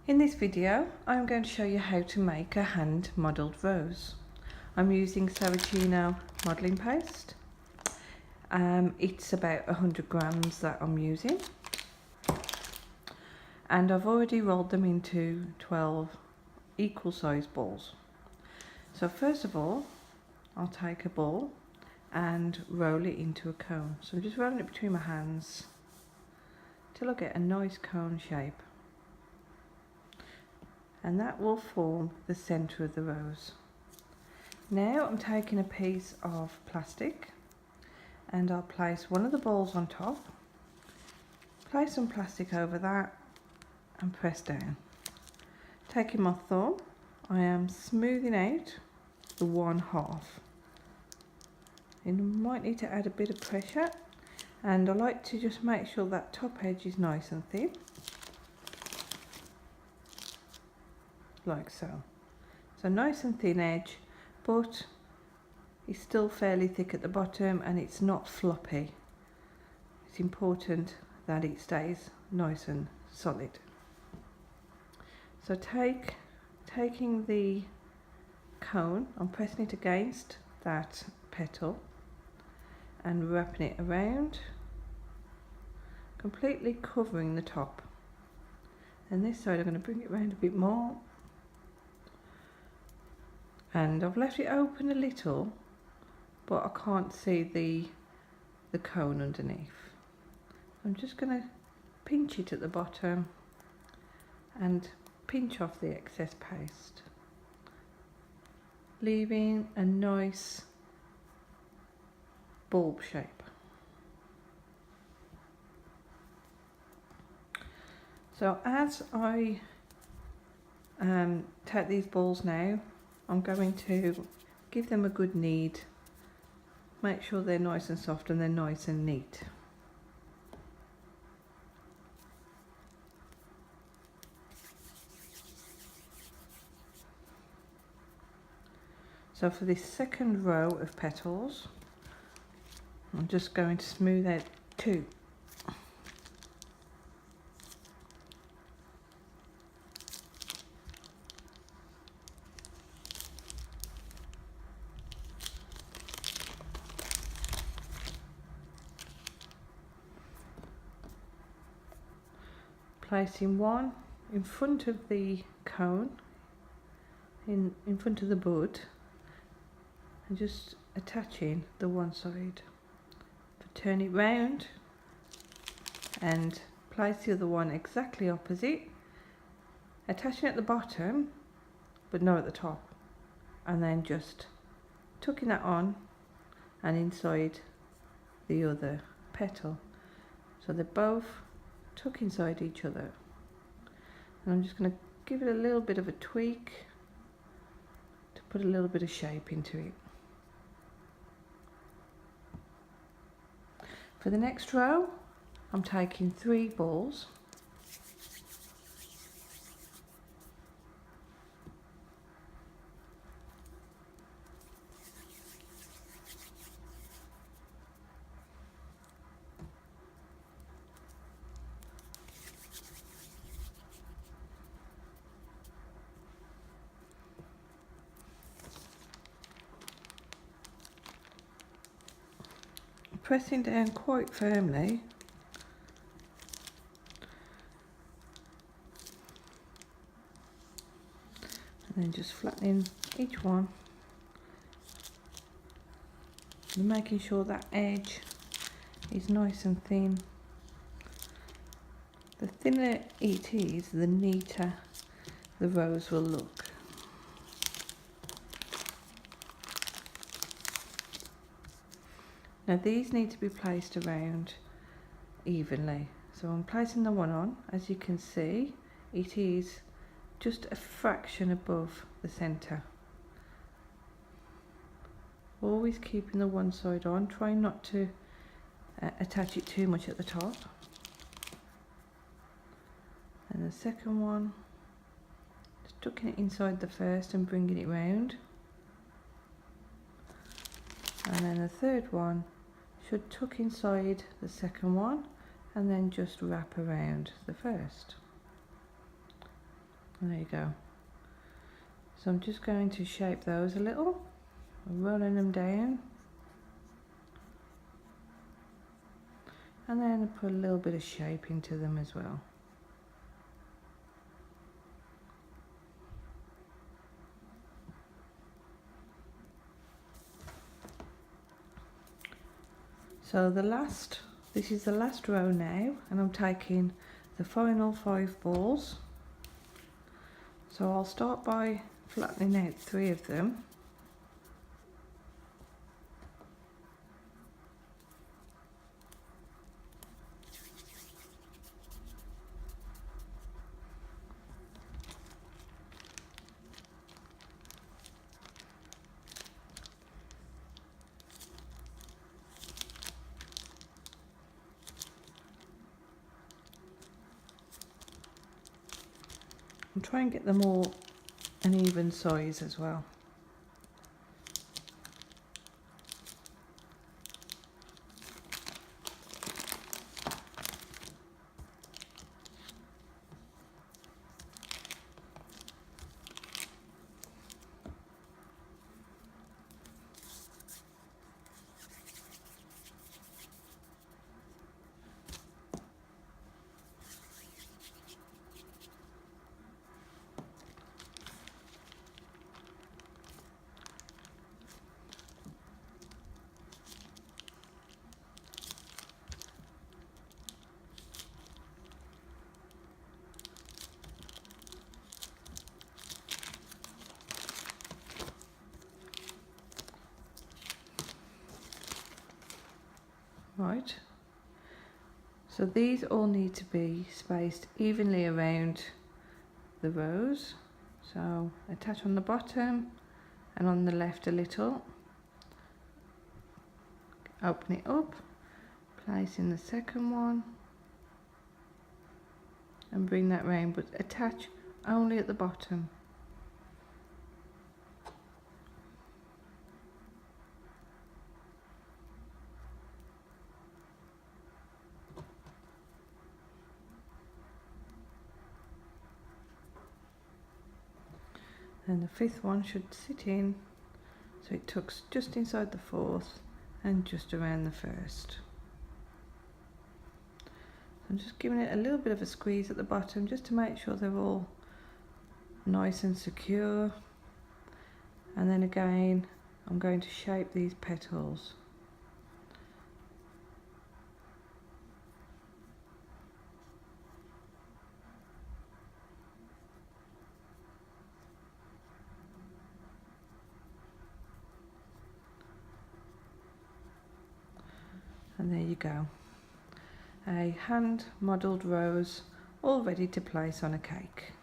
In this video, I'm going to show you how to make a hand modelled rose. I'm using Saracino modelling paste. It's about 100 grams that I'm using. And I've already rolled them into 12 equal size balls. So first of all, I'll take a ball and roll it into a cone. So I'm just rolling it between my hands till I get a nice cone shape. And that will form the centre of the rose. Now I'm taking a piece of plastic and I'll place one of the balls on top, place some plastic over that and press down. Taking my thumb, I am smoothing out the one half. You might need to add a bit of pressure, and I like to just make sure that top edge is nice and thin. Like so. So nice and thin edge, but it's still fairly thick at the bottom and it's not floppy. It's important that it stays nice and solid. So taking the cone, I'm pressing it against that petal and wrapping it around, completely covering the top. And this side I'm going to bring it around a bit more. And I've left it open a little, but I can't see the cone underneath. I'm just going to pinch it at the bottom and pinch off the excess paste, leaving a nice bulb shape. So as I take these balls now, I'm going to give them a good knead, make sure they're nice and soft and they're nice and neat. So for this second row of petals, I'm just going to smooth out two. Placing one in front of the cone, in front of the bud, and just attaching the one side. Turn it round and place the other one exactly opposite, attaching at the bottom but not at the top, and then just tucking that on and inside the other petal. So they're both tuck inside each other, and I'm just going to give it a little bit of a tweak to put a little bit of shape into it. For the next row, I'm taking 3 balls pressing down quite firmly, and then just flattening each one and making sure that edge is nice and thin. The thinner it is, the neater the rose will look. Now these need to be placed around evenly. So I'm placing the one on, as you can see, it is just a fraction above the centre. Always keeping the one side on, trying not to attach it too much at the top. And the second one, just tucking it inside the first and bringing it round. And then the third one should tuck inside the second one and then just wrap around the first. There you go. So I'm just going to shape those a little, rolling them down, and then put a little bit of shape into them as well. So this is the last row now, and I'm taking the final 5 balls. So I'll start by flattening out 3 of them. And try and get them all an even size as well. Right, so these all need to be spaced evenly around the rose. So attach on the bottom and on the left a little, open it up, place in the second one and bring that round, but attach only at the bottom. And the 5th one should sit in, so it tucks just inside the 4th and just around the 1st. I'm just giving it a little bit of a squeeze at the bottom just to make sure they're all nice and secure. And then again, I'm going to shape these petals. And there you go, a hand modelled rose all ready to place on a cake.